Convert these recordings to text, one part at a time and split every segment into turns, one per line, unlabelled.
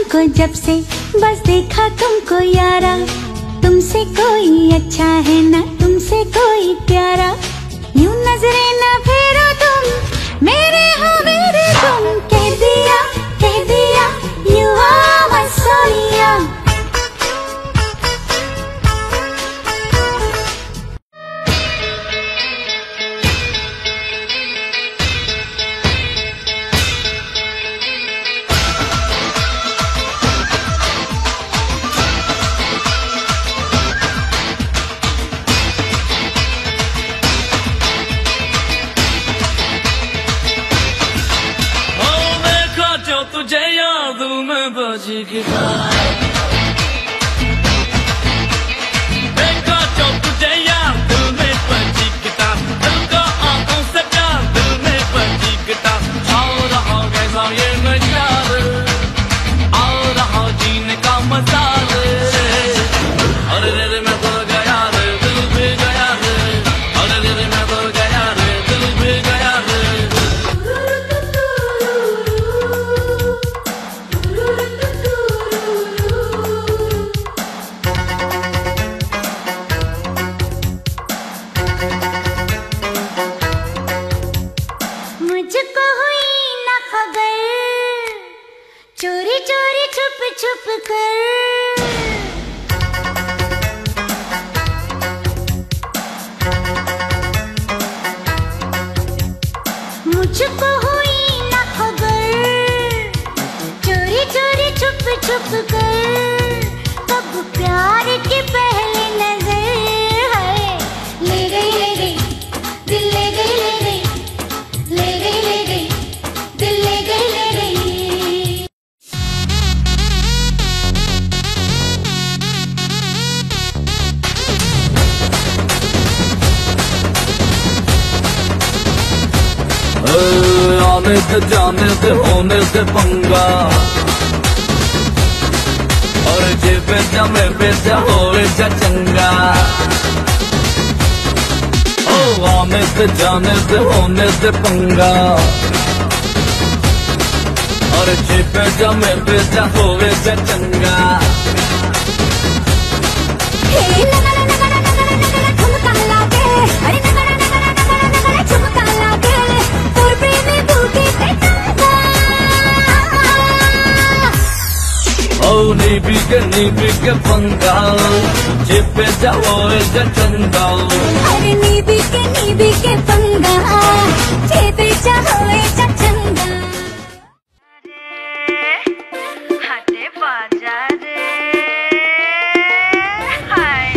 तुमको जब से बस देखा तुमको यारा, तुमसे कोई अच्छा है ना तुमसे कोई प्यारा। यूं नजरें ना फेरो तुम मेरे हो मेरे तुम, कह दिया यू आर माय सोनिया।
तुझे याद में बजी गिटार, देखा जो तुझे याद में बजी गिटार, दिल का आंखों से प्यार दिल में बजी गिटार। आओ रहा कैसा ये नजारा, आओ रहा जीने का मजा रे। अरे रे मैं तो गया रे दिल भी गया रे, अरे रे मैं तो गया रे दिल भी गया रे।
मुझको हुई ना खबर, चोरी चोरी छुप छुप कर, मुझको हुई ना खबर, चोरी चोरी छुप छुप कर। कब प्यार की पहली नजर है, ले गई दिल ले गई ले गई दिल ले गई।
आने से जाने से होने से पंगा, और जे बेचा में बेचा होवे जा चंगा। ओ आने से जाने से होने से पंगा, और जे बेचा में बेचा होवे जा चंगा। नीबी के पंगा, चिपे जाओ जा चंगा।
अरे नीबी के पंगा, चिपे जाओ जा चंगा। हाटे बाजारे हाय,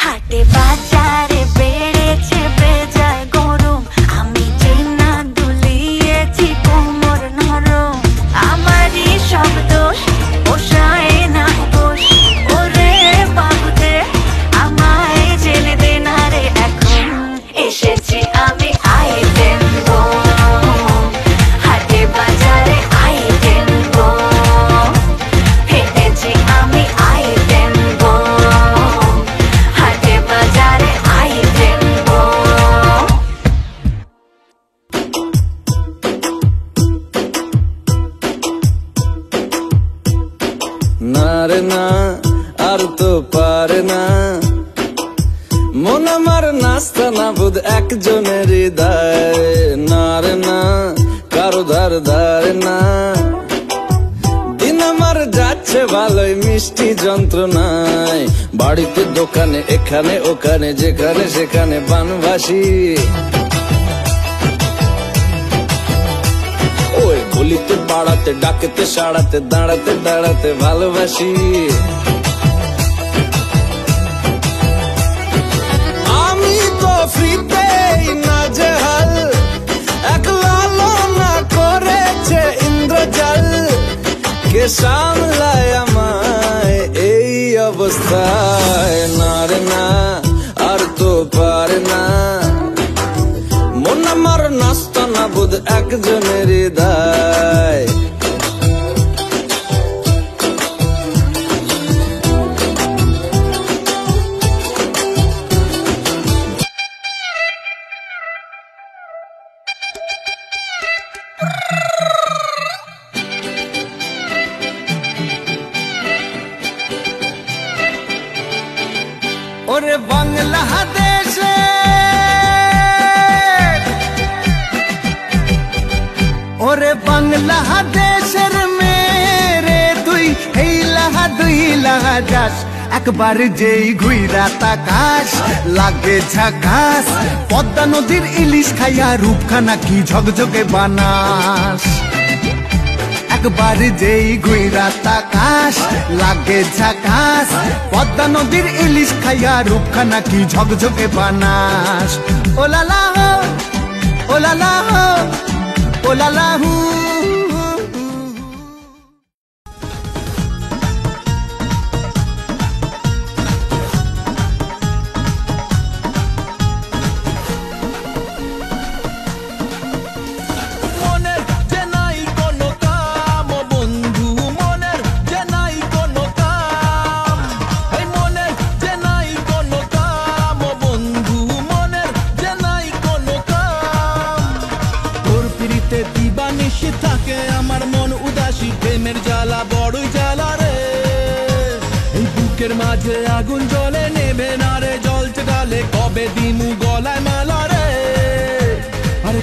हाटे बाजारे बेड़ेছে বেজায় গরম, আমি যে না দুলিয়েছি কোমর নরম। আমারই সব দোষ পোষায় না দোষ, ওরে বাবুতে আমায় জেনে দে না রে। এখন এসেছি আমি আইটেম বম, হাটে বাজারে আইটেম বম, হেঁটেছি আমি আইটেম বম, হাটে বাজারে আইটেম বম।
না রে না আর তো পারে না, মন আমার নাস্তা না বুধ একজনের হৃদয়। না রে না কারো ধার ধারে না, দিন আমার যাচ্ছে ভালোই মিষ্টি যন্ত্রণায়। বাড়িতে দোকানে এখানে ওখানে যেখানে সেখানে বানভাসি, ওই বলিতে পাড়াতে ডাকেতে সাড়াতে দাঁড়াতে দাঁড়াতে ভালোবাসি। আমি তো ফ্রিতেই নাজেহাল, এক লালনা করেছে ইন্দ্রজাল। কে সামলায় আমায় এই অবস্থায়, না রে না আর তো পারে না, মন আমার নাস্তা না বুধ একজনের হৃদয়।
ওরে বাংলাদেশের মেরে তুই এই লাহা দুই লাহা যাস একবার যেই ঘুইরা তাকাস লাগে ঝাকাস পদ্মা নদীর ইলিশ খাইয়া রূপখানা কি ঝকঝকে বানাস একবার যেই ঘুইরা তাকাস লাগে ঝাকাস পদ্মা নদীর ইলিশ খাইয়া রূপখানা কি ঝকঝকে বানাস ও লালা হো ও লালা হো ও লালা হু
থাকে আমার মন উদাসী প্রেমের জ্বালা বড়ই জ্বালা রে এই বুকের মাঝে আগুন জ্বলে নেবে না রে জল ডালে কবে দিমু গলায় মালা রে আরে